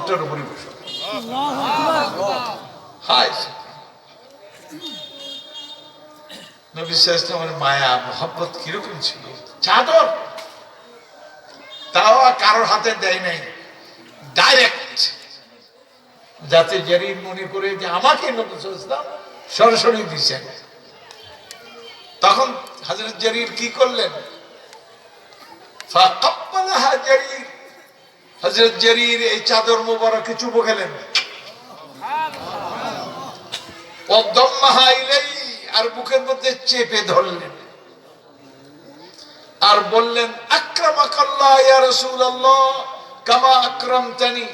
উটটার উপরে বসে। হায় নবী সাল্লাল্লাহু আলাইহি ওয়াসাল্লামের মায়া মোহাব্বত কিরকম ছিল। চাদর তাও কারোর হাতে দেয় নাই, ডাইরেক্ট, যাতে জারির মনে করে যে আমাকে নবী সাল্লাল্লাহু আলাইহি ওয়াসাল্লাম সরাসরি দিয়েছেন। তখন হযরত জারির কি করলেন? ফাকাব্বালাহা জারির, হযরত জারির এই চাদর মোবারকে চুমু খেলেন। ওয়াদাম্মাহা ইলাইহি, আর বুকের মধ্যে চেপে ধরলেন আর বললেন আকরামাকাল্লাহ ইয়া রাসূলুল্লাহ কামা আকরামতানি,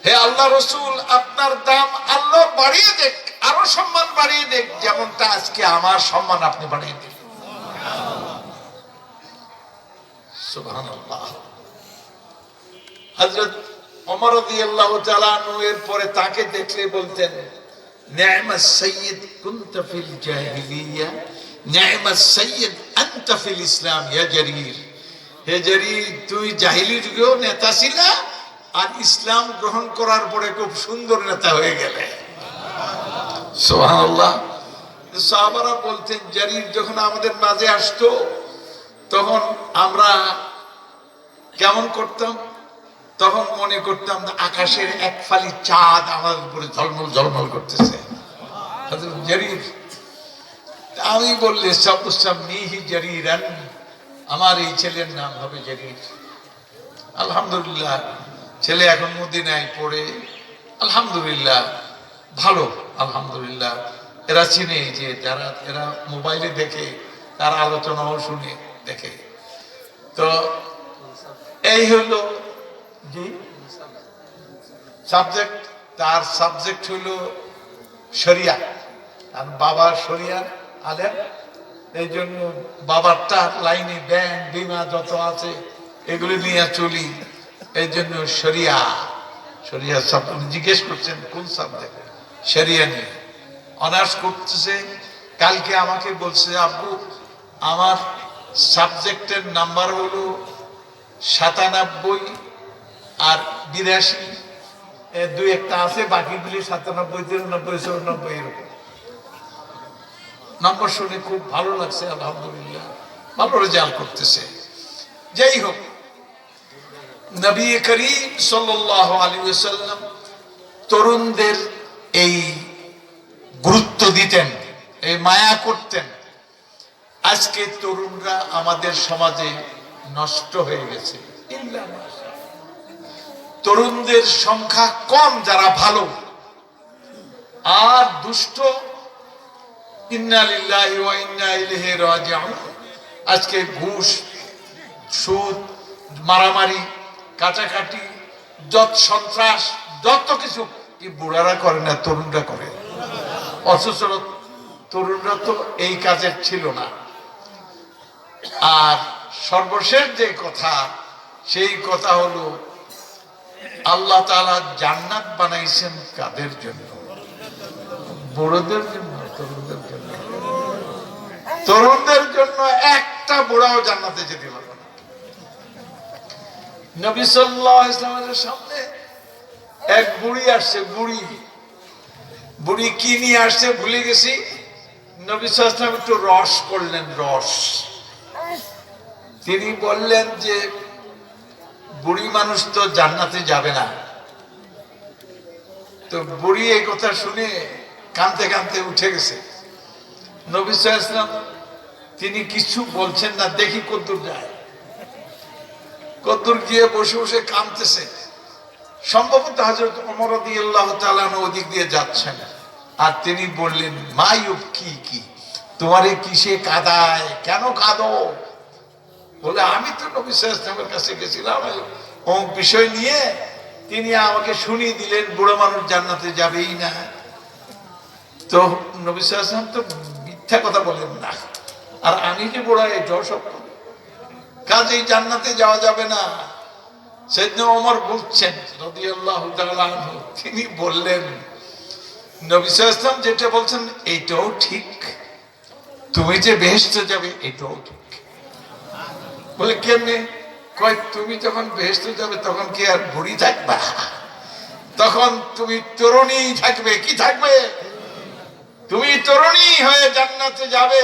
হে আল্লাহ রাসূল আপনার দাম আল্লাহ বাড়িয়ে দেখ, আরো সম্মান বাড়িয়ে দেখ, যেমনটা আজকে আমার সম্মান আপনি বাড়িয়ে দিলেন। সুবহানাল্লাহ। হযরত ওমর রাদিয়াল্লাহু তাআলা আনহু এর পরে তাকে দেখলে বলতেন নি'মাস সাইয়্যিদ কুনতা ফিল জাহিলিয়া নি'মাস সাইয়্যিদ আনতা ফিল ইসলাম ইয়া জারীর, হে জারীর তুই জাহিলি যুগেও নেতা ছিলা আর ইসলাম গ্রহণ করার পরে খুব সুন্দর নেতা হয়ে গেলে। সুবহানাল্লাহ। সাহাবারা বলতেন জারীর যখন আমাদের মাঝে আসতো তখন আমরা কেমন করতাম, তখন মনে করতাম আকাশের এক ফালি চাঁদ আমার উপরে ঝলমল ঝলমল করতেছে। হযরত জারীর, আমি বললে সাবুসামিহি জারীরান, আমার এই ছেলের নাম হবে জারীর। আলহামদুলিল্লাহ ছেলে এখন মদিনায় পড়ে, আলহামদুলিল্লাহ ভালো, আলহামদুলিল্লাহ। এরা চিনে যে যারা এরা মোবাইলে দেখে, তার আলোচনাও শুনে দেখে। তো এই হলো জি সাবজেক্ট, তার সাবজেক্ট হলো শরিয়া, আর বাবার শরিয়া আলেম, এই জন্য বাবারটা লাইনে ব্যাংক বিমা যত আছে এগুলি নিয়ে চলি, এই জন্য শরিয়া। শরিয়া সাবজেক্ট জিজ্ঞেস করছেন কোন সাবজেক্ট? শরিয়া নিয়ে অনার্স করতেছে। কালকে আমাকে বলছে আব্বু আমার সাবজেক্টের নাম্বার হলো 97 আর 82, দুই একটা আছে, বাকিগুলি 97, 93, 94 এরকম নম্বর শুনে খুব ভালো লাগছে। আলহামদুলিল্লাহ ভালো রেজাল্ট করতেছে। যাই হোক, নবী করিম সাল্লাল্লাহু আলাইহি ওয়াসাল্লাম তরুণদের এই গুরুত্ব দিতেন, এই মায়া করতেন। আজকে তরুণরা আমাদের সমাজে নষ্ট হয়ে গেছে। তরুণদের সংখ্যা কম যারা ভালো, আর দুষ্ট ইন্না লিল্লাহি ওয়া ইন্না ইলাইহি রাজিউন। আজকে ঘুষ, সুদ, মারামারি, কাটাকাটি, যত সন্ত্রাস, যত কিছু কি বুড়ারা করে না, তরুণরা করে। অথচ তরুণরা তো এই কাজের ছিল না। আর সর্বশেষ যে কথা, সেই কথা হলো আল্লাহ তাআলা জান্নাত বানাইছেন কাদের জন্য? বুড়োদের জন্য, তরুণদের জন্য। তরুণদের জন্য একটা বুড়াও জান্নাতে যেতে পারবে না। নবী সাল্লাল্লাহু আলাইহি ওয়াসাল্লামের সামনে এক বুড়ি আসছে। বুড়ি কি নিয়ে আসছে ভুলে গেছি। নবী সাল্লাল্লাহু আলাইহি ওয়াসাল্লাম একটু রস করলেন, রস। তিনি বললেন যে বুড়ি মানুষ তো জান্নাতে যাবে না। তো বুড়ি এই কথা শুনে কাঁদতে কাঁদতে উঠে গেছে। নবী সাল্লাল্লাহু আলাইহি ওয়াসাল্লাম তিনি কিছু বলছেন না, দেখি কদ্দুর যায়। কদ্দুর গিয়ে বসে বসে কাঁদতেছে। সম্ভবত হযরত ওমর রাদিয়াল্লাহু তাআলা ওদিক দিয়ে যাচ্ছেন, আর তিনি বললেন মা ইউবকি কি, তোমারে কিসে কাঁদায়, কেন কাঁদো? বলে আমি তো নবী সাল্লাল্লাহু আলাইহি ওয়াসাল্লামের কাছে গেছিলাম ও বিষয় নিয়ে, তিনি আমাকে শুনিয়ে দিলেন বুড়ো মানুষ জান্নাতে যাবেই না। তো নবী সাল্লাল্লাহু আলাইহি ওয়াসাল্লাম তো মিথ্যা কথা বলেন না, আর আমি যে বুড়া এটাও সত্য, কাজেই জান্নাতে যাওয়া যাবে না। সাইয়েদনা ওমর বলছেন রাদিয়াল্লাহু তাআলা আনহু, তিনি বললেন নবী সাল্লাল্লাহু আলাইহি ওয়াসাল্লাম যেটা বলছেন এইটাও ঠিক, তুমি যে বেহেশতে যাবে এটাও ঠিক। বলে কেমনে? কয় তুমি যখন বেহেশতে যাবে তখন কি আর বুড়ি থাকবা? তখন তুমি তরুণী থাকবে। কি থাকবে? তুমি তরুণী হয়ে জান্নাতে যাবে।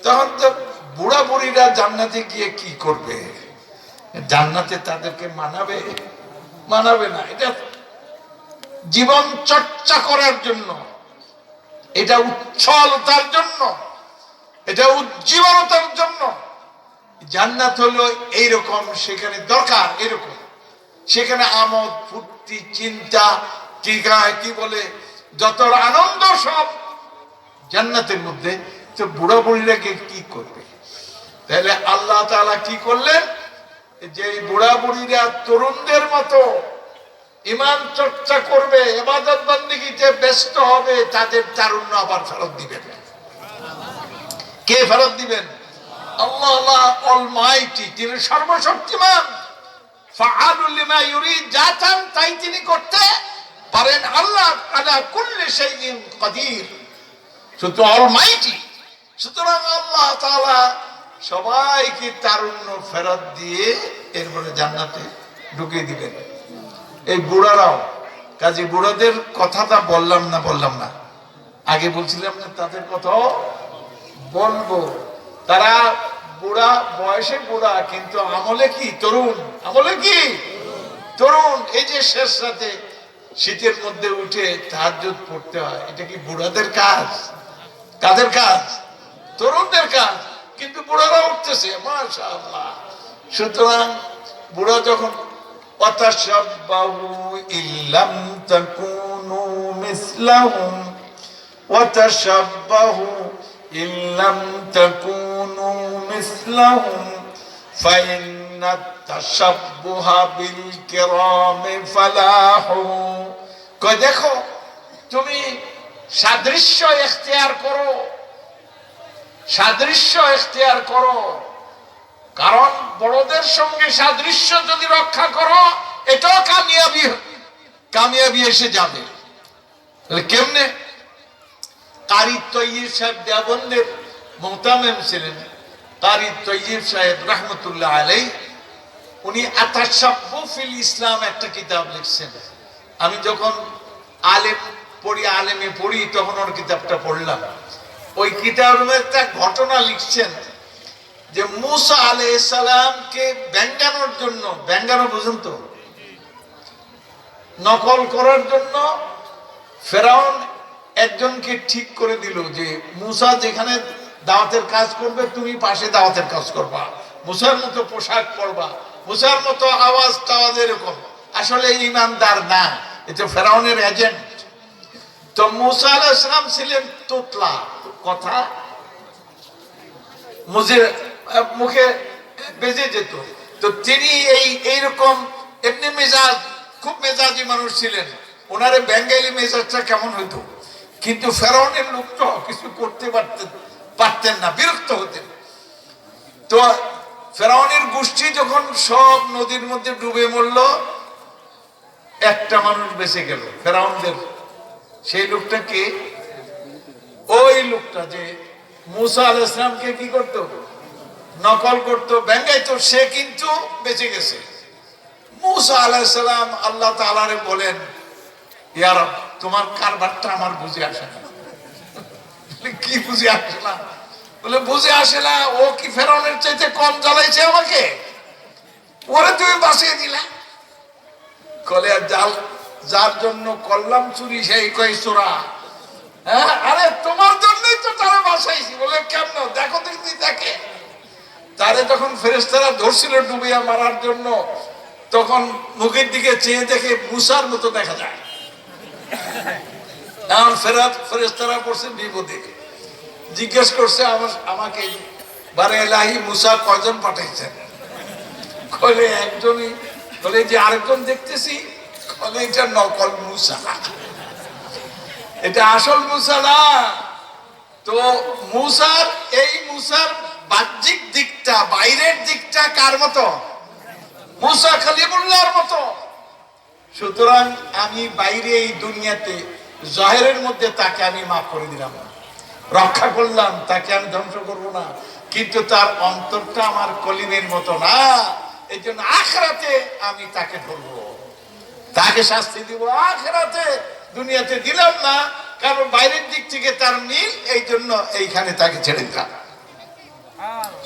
তখন তো বুড়া বুড়িরা জান্নাতে গিয়ে কি করবে? জান্নাতে তাদেরকে মানাবে? মানাবে না। এটা জীবন চর্চা করার জন্য, এটা উচ্ছলতার জন্য, এটা উজ্জীবনতার জন্য। জান্নাত হলো এইরকম, সেখানে দরকার এরকম, সেখানে আমোদ ফুর্তি চিন্তা কি বলে যত আনন্দ সব জান্নাতের মধ্যে। তো বুড়া বুড়িরা কি করবে? তাহলে আল্লাহ তাআলা কি করলেন, যে বুড়া বুড়িরা তরুণদের মতো ঈমান চর্চা করবে, ইবাদত বন্দেগীতে ব্যস্ত হবে, তাদের তারুণ্য আবার ফেরত দিবেন। কে ফেরত দিবেন? আল্লাহ অলমাইটি, তিনি সর্বশক্তিমান। ফাআলুল লিমা ইউরিদ, যা চান তাই তিনি করতে পারেন। আল্লাহ আলা কুল্লি শাইইন কাদির, সুতরাং অলমাইটি। সুতরাং আল্লাহ তাআলা সবাইকে তারুণ্য ফেরত দিয়ে এরপরে জান্নাতে ঢুকিয়ে দিবেন। এই বুড়ারাও, কাজে বুড়াদের কথাটা বললাম না, আগে বলছিলাম না, তাদের কথাও বলবো। তারা বুড়া, বয়সে বুড়া, কিন্তু আমলে কি তরুণ, আমলে কি তরুণ। এই যে শেষ রাতে শীতের মধ্যে উঠে তাহাজ্জুদ পড়তে হয়, এটা কি বুড়াদের কাজ? কাদের কাজ? তরুণদের কাজ। কিন্তু বুড়ারা উঠতেছে, মাশাআল্লাহ। সুতরাং বুড়া যখন ওয়াতাশাব্বাহু ইল্লাম তাকুনু মিসলাহুম, ওয়াতাশাব্বাহু ইল্লাম তাকুনু মিসলাহুম ফাইন্নাত তাশাব্বুহা বিল কিরামি ফালাহু। কয় দেখো, তুমি সাদৃশ্য ইখতিয়ার করো, সাদৃশ্য ইখতিয়ার করো, কারণ বড়দের সঙ্গে সাদৃশ্য যদি রক্ষা করো, এটাও কামিয়াবি এসে যাবে। কেমনে? কারি তৈয়ব সাহেব দেওবন্দের মুহতামিম ছিলেন, কারি তৈয়ব সাহেব রহমতুল্লাহ আলাইহি। উনি আতাশাব্বু ফিল ইসলাম একটা কিতাব লিখছেন। আমি যখন আলেমে পড়ি তখন ওর কিতাবটা পড়লাম। ওই কিতাবের একটা ঘটনা লিখছেন যে মুসা আলাইহিস সালামকে ব্যঙ্গানোর জন্য, ব্যঙ্গানো বুঝুন তো, নকল করার জন্য ফেরাউন একজনকে ঠিক করে দিল যে মুসা যেখানে দাওয়াতের কাজ করবে তুমি পাশে দাওয়াতের কাজ করবা, মুসার মতো পোশাক পরবা, মুসার মতো আওয়াজ টাওয়াজ এরকম। আসলে ইমানদার না, এটা ফেরাউনের এজেন্ট। তো মুসা আলাইহিস সালাম ছিলেন তোতলা, কথা মুখে বেজে যেত। তো তিনি এইরকম এমনি মেজাজ, খুব মেজাজি মানুষ ছিলেন। ওনারে বেঙ্গালি মেজাজটা কেমন হইতো, কিন্তু ফেরাউনের লোক তো কিছু করতে পারতেন না, বিরক্ত হতেন। তো ফেরাউনের গোষ্ঠী যখন সব নদীর মধ্যে ডুবে মরল, একটা মানুষ বেঁচে গেল ফেরাউনদের। সেই লোকটা কে? ওই লোকটা যে মুসা আলাইহিস সালামকে কি করতো, নকল করতো, ব্যঙ্গাইতো, সে কিন্তু বেঁচে গেছে। মুসা আলাইহিস সালাম আল্লাহ তাআলারে বলেন, ইয়া রব, তোমার কারবারটা আমার বুঝে আসে না। কি বুঝে আসে না? বলে বুঝে আসে না, ও কি ফেরাউনের চাইতে কম জ্বালাইছে আমাকে? ওরে তুমি বাঁচিয়ে দিলা। কলে জাল, যার জন্য করলাম চুরি সেই কই চোরা। হ্যাঁ, আরে তোমার জন্যই তো তারা বাঁচাইছি। বলে কেমন? দেখো দেখি, দেখে তারে যখন ফেরেশতারা ধরছিল ডুবিয়া মারার জন্য, তখন মুখের দিকে চেয়ে দেখে মুসার মতো দেখা যায়। এখন ফেরেশতারা পড়ছে বিপদে, জিজ্ঞেস করছে আমাকে, বারে এলাহি মুসা কয়জন পাঠাইছেন? কলে একজনই। বলে যে আরেকজন দেখতেছি। কলে এটা নকল মুসা, এটা আসল মুসা না। তো মুসার বাহ্যিক দিকটা, বাইরের দিকটা কার মতো? মুসা কালিমুল্লাহর মতো। সুতরাং আমি বাইরে এই দুনিয়াতে জাহেরের মধ্যে তাকে আমি মাফ করে দিলাম, রক্ষা করলাম, তাকে আমি ধ্বংস করবো না। কিন্তু তার অন্তরটা আমার কলিমের মতো না। এই জন্য আখিরাতে আমি তাকে ধরবো, তাকে শাস্তি দিব আখিরাতে, দুনিয়াতে দিলাম না, কারণ বাইরের দিক থেকে তার মিল, এই জন্য এইখানে তাকে ছেড়ে দিলাম।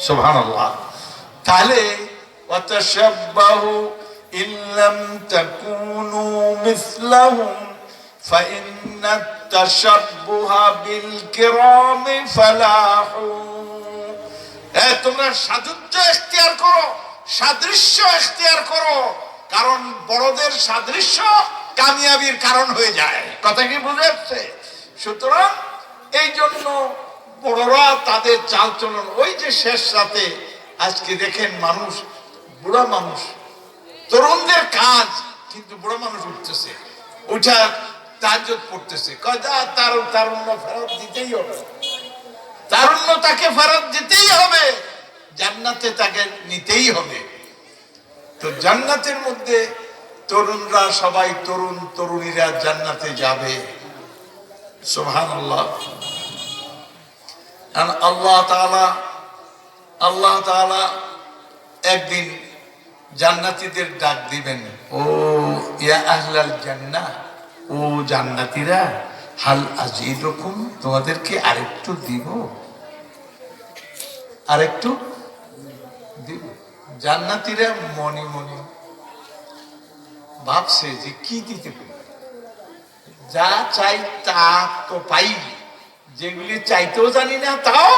সুবহানাল্লাহ। তাহলে ওয়াতাশাব্বাহু ইল্লাম তাকুনু মিসলাহুম ফাইন্নাত তাশাব্বুহা বিল কিরামি ফালাহু। তোমরা সাদৃশ্য ইখতিয়ার করো, সাদৃশ্য ইখতিয়ার করো, কারণ বড়দের সাদৃশ্য কামিয়াবির কারণ হয়ে যায়। কথা কি বুঝে আসছে? সুতরাং এই জন্য বড়রা তাদের চালচলন, ওই যে শেষ রাতে আজকে দেখেন মানুষ, বুড়া মানুষ, তরুণদের কাজ, কিন্তু বুড়া মানুষ উঠতেছে, উঠা তাহাজ্জুদ পড়তেছে, কয়টা তারুণ্য ফেরত দিতেই হবে, তারুণ্য তাকে ফেরত দিতেই হবে, জান্নাতে তাকে নিতেই হবে। তো জান্নাতের মধ্যে তরুণরা সবাই, তরুণ তরুণীরা জান্নাতে যাবে। সুবহানাল্লাহ। আল্লাহ তাআলা একদিন জান্নাতীদের ডাক দিবেন, ও ইয়া আহলাল জান্নাহ, ও জান্নাতীরা, হাল আজিদুকুম, তোমাদেরকে আরেকটু দিব, আরেকটু দিব। জান্নাতীরা মনে মনে ভাবছে যে কি দিতে পারে, যা চাই তা তো পাই, যেগুলি চাইতেও জানি না তাও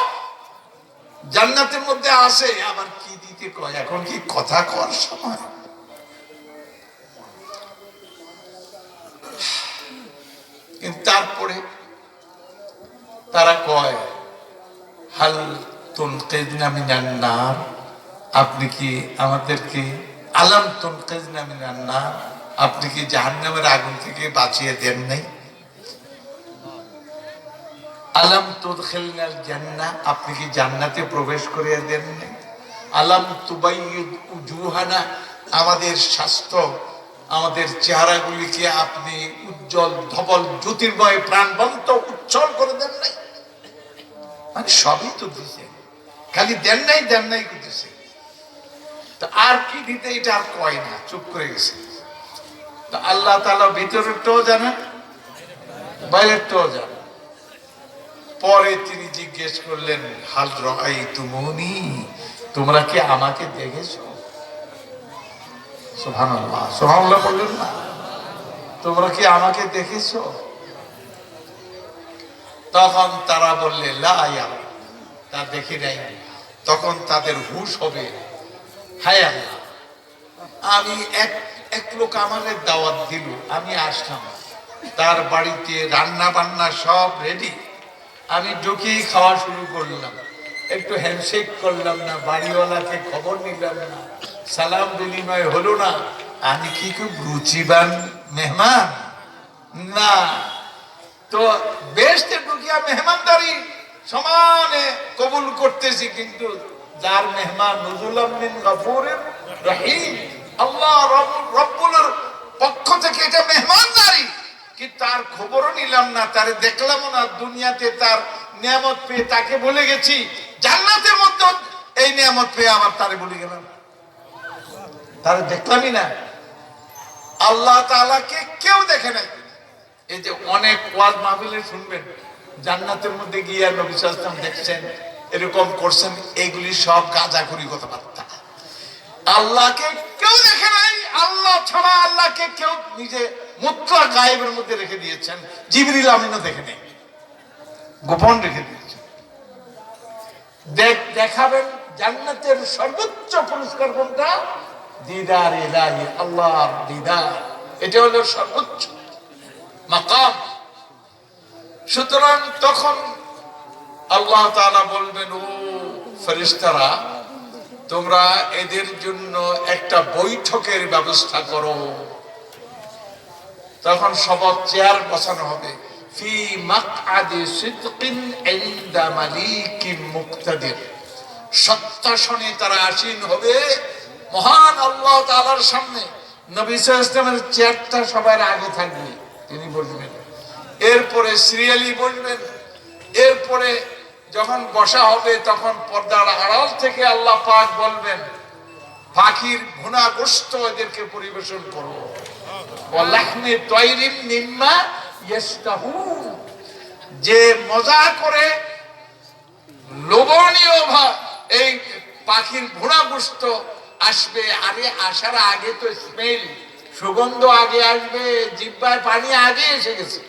জান্নাতের মধ্যে আসে, আবার কি দিতে কয়, এখন কি কথা কর সময়? কিন্তু তারপরে তারা কয়, হাল তুনকিযনা মিনান নার, আপনি কি আমাদেরকে, আলাম তুনকিযনা মিনান নার, আপনি কি জাহান্নামের আগুন থেকে বাঁচিয়ে দেন নাই? আলাম তুদখিলনাল জান্নাহ, আপনি কি জান্নাতে প্রবেশ করিয়ে দেন নাই? আলাম তুবাইয়িদ উজুহানা, আমাদের স্বাস্থ্য, আমাদের চেহারাগুলিকে আপনি উজ্জ্বল ধবল জ্যোতির্ময় প্রাণবন্ত উজ্জ্বল করে দেন নাই? মানে সবই তো দিয়েছে, খালি দেন নাই করতেছে। তো আর কি দিতে, এটা আর কয় না, চুপ করে গেছে। তো আল্লাহ তাআলা ভিতরেরটাও জানেন, বাইরেরটাও জানেন। পরে তিনি জিজ্ঞেস করলেন, হাল রাআইতুমুনি, তোমরা কি আমাকে দেখেছো? সুবহানাল্লাহ, সুবহানাল্লাহ বললেন না? তোমরা কি আমাকে দেখেছো? তখন তারা বললে, লা ইয়া রাব, তা দেখি নাই। তখন তাদের হুঁশ হবে, হায় আল্লাহ, আমি এক লোক আমাদের দাওয়াত দিল, আমি আসলাম, তার বাড়িতে রান্না বান্না সব রেডি, আমি ঢুকেই খাওয়া শুরু করলাম, একটু হ্যান্ডশেক করলাম না, বাড়িওয়ালাকে খবর নিলাম না, সালাম বিনিময় হলো না, আমি কি খুব রুচিবান মেহমান? না। তো বেহেশতে ঢুকিয়া মেহমানদারি সমানে কবুল করতেছি, কিন্তু যার মেহমান নুজুলাম মিন গফুরির রহিম, আল্লাহ রব্বুল পক্ষ থেকে এটা মেহমানদারি, কি তার খবরও নিলাম না, তারে দেখলামও না, দুনিয়াতে তার নিয়ামত পেয়ে তাকে ভুলে গেছি, জান্নাতের মধ্যে এই নিয়ামত পেয়ে আবার তারে ভুলে গেলাম, তারে দেখলামই না। আল্লাহ তাআলাকে কেউ দেখে নাই। এই যে অনেক ওয়াজ মাহফিলে শুনবেন, জান্নাতের মধ্যে গিয়ে নবী সাল্লাল্লাহু আলাইহি ওয়াসাল্লাম দেখছেন, এরকম করছেন, এগুলি সব গাঁজাখুরি কথাবার্তা। আল্লাহকে কেউ দেখে নাই, আল্লাহ ছাড়া আল্লাহকে কেউ নিজে মুতলাক গায়েবের মধ্যে রেখে দিয়েছেন, জিবরিল আমিনও দেখে নেই, গোপন রেখে দিয়েছেন। দেখাবেন জান্নাতের সর্বোচ্চ পুরস্কার কোনটা? দিদার ইলাহি, আল্লাহর দিদার, এটা হলো সর্বোচ্চ মাকাম। সুতরাং তখন আল্লাহ তাআলা বলবেন, ও ফেরেশতারা, তোমরা এদের জন্য একটা বৈঠকের ব্যবস্থা করো। তখন সবার চেয়ার বসানো হবে, ফি মাকআদি সিদকিন ইনদা মালিকিন মুকতাদির, সত্যাসনে তারা আসীন হবে মহান আল্লাহ তাআলার সামনে। নবী সাল্লাল্লাহু আলাইহি ওয়াসাল্লামের চেয়ারটা সবার আগে থাকবে, তিনি বসবেন, এরপরে সিরিয়ালি বসবেন, এরপরে যখন বসা হবে তখন পর্দার আড়াল থেকে আল্লাহ পাক বলবেন পাখির ভুনা গোশত এদেরকে পরিবেশন করো, ওয়ালাহমি তায়রিন মিম্মা ইয়াশতাহুন, যে মজা করে লোভনীয় এই পাখির ভুনা গোশত আসবে। আরে আসার আগে তো স্মেল, সুগন্ধ আগে আসবে, জিহ্বায় পানি আগে এসে গেছে।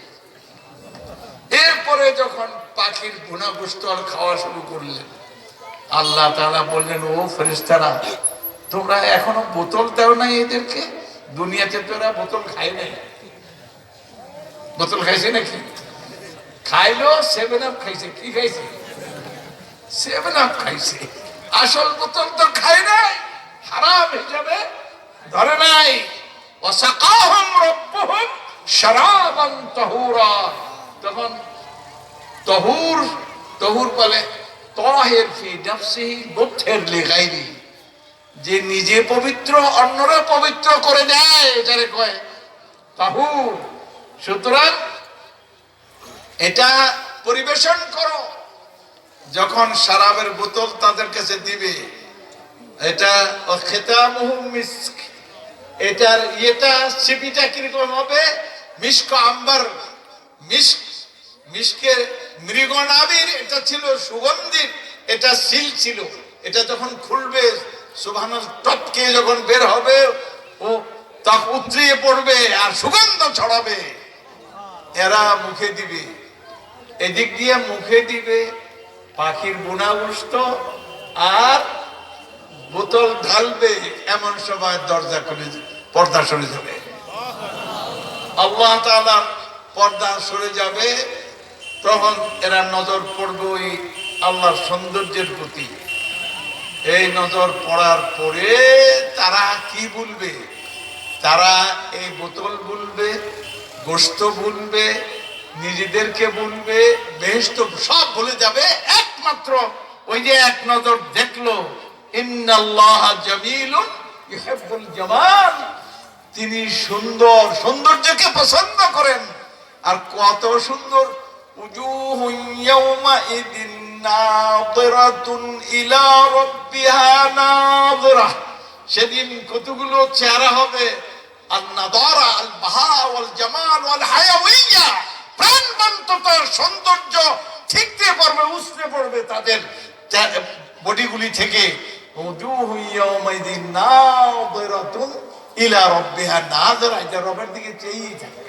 এরপরে যখন পাখির ভুনা গোশত খাওয়া শুরু করলেন, আল্লাহ তাআলা বললেন, ও ফেরেশতারা, তোমরা এখনো বোতল দাও নাই এদেরকে? দুনিয়াতে তো এরা বোতল খায় নাই। বোতল খাইছে নাকি? খাইলো 7 আপ খাইছে। কি খাইছে? 7 আপ খাইছে। আসল বোতল তো খায় নাই, হারাম হিসাবে ধরে নাই। ওয়াসাকাহুম রাব্বুহুম শারাবান তাহুরা, তখন তহুর, তহুর বলে তাহির ফি নাফসিহি মুতহির লিগাইরি, যে নিজে পবিত্র অন্যরা পবিত্র করে দেয়, এটারে কয় তাহুর। সুতরাং এটা পরিবেশন করো। যখন শরাবের বোতল তাদের কাছে দিবে, এটা খিতামুহু মিস্ক, এটার এটা সিপিটা কিরকম হবে? মিস্ক আম্বার, মিস্ক, মিস্কের মৃগনাভির এটা ছিল সুগন্ধি, এটা সিল ছিল। এটা যখন খুলবে সুবহানাল্লাহ, টপকে যখন বের হবে ও তা উতরিয়ে পড়বে আর সুগন্ধ ছড়াবে। এরা মুখে দিবে, এদিক দিয়ে মুখে দিবে পাখির বুনা গোশত আর বোতল ঢালবে, এমন সময় দরজা খুলে পর্দা সরে যাবে। আল্লাহ তাআলা পর্দা সরে যাবে, তখন এরা নজর পড়বে ওই আল্লাহর সৌন্দর্যের প্রতি। এই নজর পড়ার পরে তারা কি বলবে? তারা এই বোতল বলবে, গোশত বলবে, নিজেদেরকে বলবে, বেহেশত সব ভুলে যাবে, একমাত্র ওই যে এক নজর দেখলো ইন্নাল্লাহা জামিলুন ইউহিব্বুল জামাল, তিনি সুন্দর, সৌন্দর্যকে পছন্দ করেন। আর কত সুন্দর! উজুহুন ইয়াওমাইদিন নাযিরাতুন ইলা রাব্বিহা নাযিরা, সেদিন কতগুলো চেহারা হবে, আন-নাদারা আল বাহা ওয়াল জামাল ওয়াল হায়াওয়িয়া, প্রাণবন্ততার সৌন্দর্য ঠিকতে পারবে, উছলে পড়বে তাদের বডিগুলি থেকে। উজুহু ইয়াওমাইদিন নাযিরাতুন ইলা রাব্বিহা নাযিরা, এটা রবের দিকে চেয়েই থাকবে।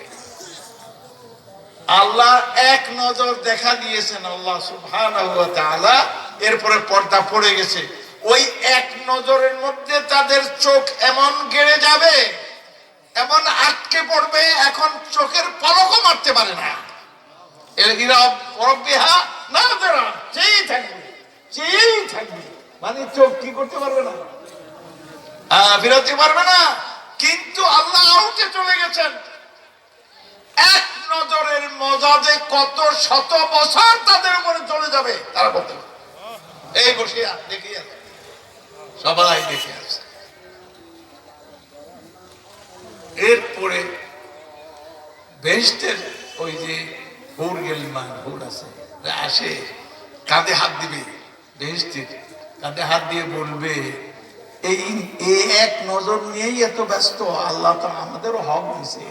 আল্লাহ এক নজর দেখা দিয়েছেন আল্লাহ সুবহানাহু ওয়া তাআলা, এরপরে পর্দা পড়ে গেছে। ওই এক নজরের মধ্যে তাদের চোখ এমন গেড়ে যাবে, এমন আটকে পড়বে, এখন চোখের পলকও মারতে পারে না। চেয়েই থাকবে, চেয়েই থাকবে, মানে চোখ কি করতে পারবে না, বিরতি পারবে না। কিন্তু আল্লাহ আউটে চলে গেছেন। এক নজরের মজা যে কত শত বছর তাদের উপরে চলে যাবে তারা বলতে পারে। এই বসিয়া দেখি আছে, সবাই দেখে আছে। এরপরে বেহেশতের ওই যে হুর গেলিমান হুর আছে, আসে কাঁধে হাত দিবে, বেহেশতের কাঁধে হাত দিয়ে বলবে, এই এক নজর নিয়েই এত ব্যস্ত, আল্লাহ তো আমাদেরও হক দিছে,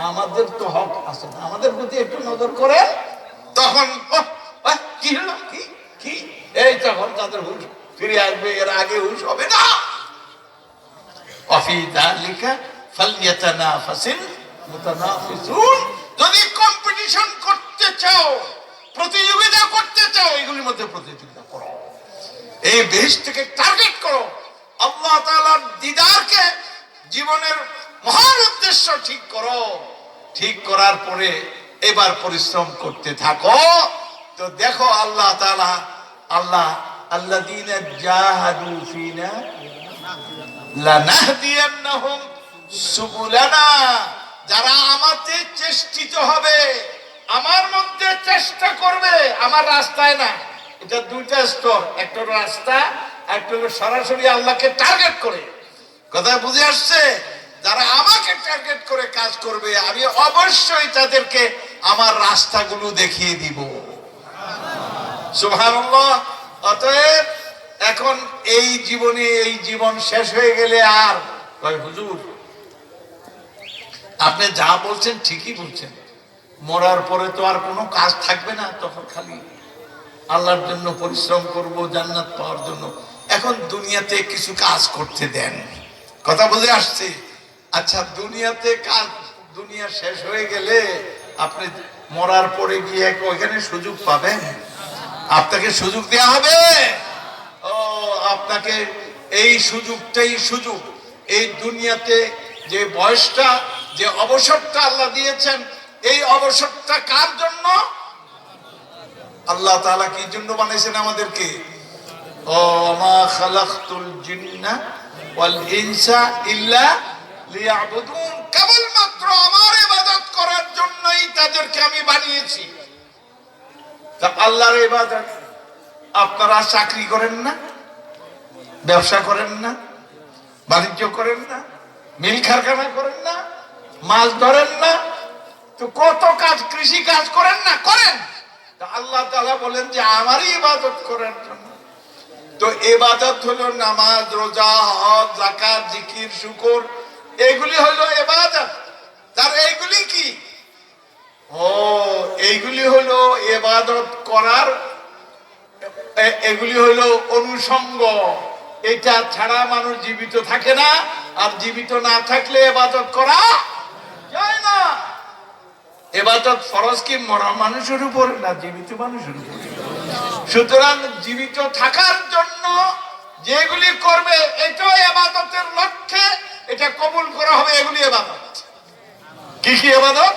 আমাদের তো হক আছে, আমাদের প্রতি একটু নজর করে। তখন কি হলো, কি কি এই তখন তাদের হুশ ফিরে আসবে, এর আগে হুশ হবে না। অফি যালিকা ফালইয়াতানাফাসিল মুতানাফিসুন, যদি কম্পিটিশন করতে চাও, প্রতিযোগিতা করতে চাও, এগুলির মধ্যে প্রতিযোগিতা করো, এই বেহেশতকে টার্গেট করো, আল্লাহ তাআলার দিদারকে জীবনের মহান উদ্দেশ্য ঠিক করো। ঠিক করার পরে এবার পরিশ্রম করতে থাকো। তো দেখো আল্লাহ তাআলা, আল্লাহ আল্লাযীনা জাহাদু ফিনা লানাহদিয়ান্নাহুম সুবুলানা, যারা আমাতে চেষ্টিত হবে, আমার মধ্যে চেষ্টা করবে, আমার রাস্তায় না। এটা দুইটা স্তর, একটা রাস্তা, একটা সরাসরি আল্লাহকে টার্গেট করে। কথা বুঝে আসছে? যারা আমাকে টার্গেট করে কাজ করবে, আমি অবশ্যই তাদেরকে আমার রাস্তাগুলো দেখিয়ে দিব। সুবহানাল্লাহ। অতএব এখন এই জীবনে এই জীবন শেষ হয়ে গেলে আর কয় হুজুর আপনি যা বলছেন ঠিকই বলছেন, মরার পরে তো আর কোনো কাজ থাকবে না, তখন খালি আল্লাহর জন্য পরিশ্রম করব জান্নাত পাওয়ার জন্য। এখন দুনিয়াতে কিছু কাজ করতে দেন, কথা বলে আসছে। আচ্ছা দুনিয়াতে কাজ, দুনিয়া শেষ হয়ে গেলে আপনি মরার পরে গিয়ে ওইখানে সুযোগ পাবেন? আপনাকে সুযোগ দেয়া হবে? ও আপনাকে এই সুযোগটাই সুযোগ। এই দুনিয়াতে যে বয়সটা, যে অবসরটা আল্লাহ দিয়েছেন, এই অবসরটা কার জন্য? আল্লাহ তাআলা কি জন্য বানাইছেন আমাদেরকে? ও মা খালাকতুল জিন্না ওয়াল ইনসা ইল্লা লিয়াবুদুন, কেবলমাত্র আমার ইবাদত করার জন্যই তাদেরকে আমি বানিয়েছি। তা আল্লাহর ইবাদত, আপনারা চাকরি করেন না, ব্যবসা করেন না, বাণিজ্য করেন না, মিল কারখানা করেন না, মাছ ধরেন না, তো কত কাজ, কৃষি কাজ করেন না? করেন। আল্লাহ তাআলা বলেন যে আমারই ইবাদত করার জন্য। তো ইবাদত হলো নামাজ, রোজা, হজ, যাকাত, জিকির, শুকর, এগুলি হলো ইবাদত। তার এইগুলি কি? ও এইগুলি হলো ইবাদত করার, এগুলি হলো অনুষঙ্গ। এটা ছাড়া মানুষ জীবিত থাকে না, আর জীবিত না থাকলে ইবাদত করা যায় না। ইবাদত ফরজ কি মরা মানুষের উপর, না জীবিত মানুষের উপর? সুতরাং জীবিত থাকার জন্য যেগুলি করবে এটাও ইবাদতের লক্ষ্যে এটা কবুল করা হবে, এগুলি ইবাদত। কি কি ইবাদত?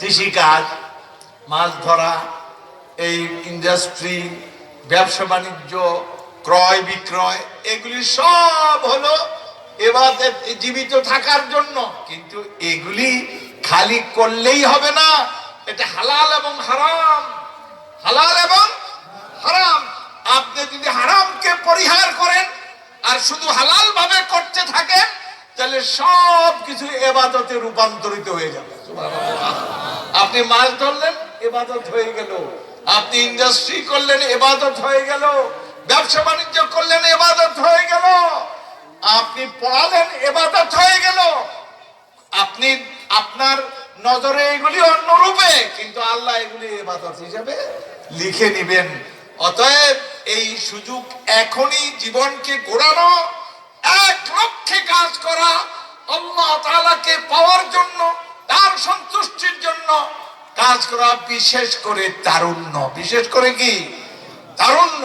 কৃষি কাজ, মাছ ধরা, এই ইন্ডাস্ট্রি, ব্যবসা বাণিজ্য, ক্রয় বিক্রয়, এগুলি সব হলো ইবাদত জীবিত থাকার জন্য। কিন্তু এগুলি খালি করলেই হবে না, এটা হালাল এবং হারাম, হালাল এবং হারাম। আপনি যদি হারামকে পরিহার করেন আর শুধু হালাল ভাবে করতে থাকেন, তাহলে সব কিছু ইবাদতে রূপান্তরিত হয়ে যাবে। সুবহানাল্লাহ। আপনি মাছ ধরলেন, ইবাদত হয়ে গেল। আপনি ইন্ডাস্ট্রি করলেন, ইবাদত হয়ে গেল। ব্যবসা বাণিজ্য করলেন, ইবাদত হয়ে গেল। আপনি পড়ালেন, ইবাদত হয়ে গেল। আপনি আপনার নজরে এগুলি অন্যরূপে, কিন্তু আল্লাহ এগুলি ইবাদত হিসেবে লিখে নিবেন। অতএব এই সুযোগ এখনই, জীবনকে ঘোরানো, এক লক্ষ্যে কাজ করা, আল্লাহ তাআলাকে পাওয়ার জন্য, তার সন্তুষ্টির জন্য কাজ করা, বিশেষ করে তারুণ্য। বিশেষ করে কি? তারুণ্য।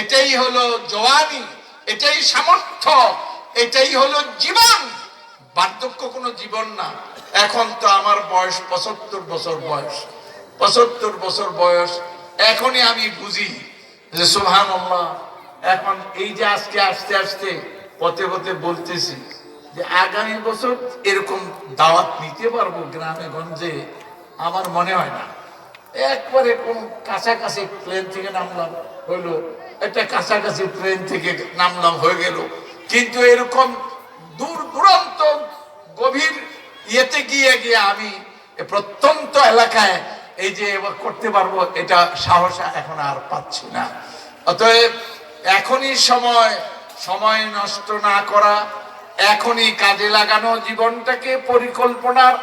এটাই হলো জওয়ানি, এটাই সামর্থ্য, এটাই হলো জীবন। বার্ধক্য কোনো জীবন না। এখন তো আমার বয়স 75 বছর বয়স, 75 বছর বয়স। এখনই আমি বুঝি যে সুবহানাল্লাহ, এখন এই যে আজকে আস্তে আস্তে পথে পথে বলতেছি যে আগামী বছর এরকম দাওয়াত নিতে পারবো গ্রামে গঞ্জে, আমার মনে হয় না। একবারে কোন কাছাকাছি প্লেন থেকে নামলাম হইলো, একটা কাছাকাছি প্লেন থেকে নামলাম হয়ে গেল, কিন্তু এরকম দূর দূরান্ত গভীর ইয়েতে গিয়ে গিয়ে আমি প্রত্যন্ত এলাকায় এই যে করতে পারবো, এটা সাহস এখন আর পাচ্ছি না। অতএব এখনই সময় নষ্ট না করা, এখনই কাজে লাগানো, জীবনটাকে পরিকল্পনার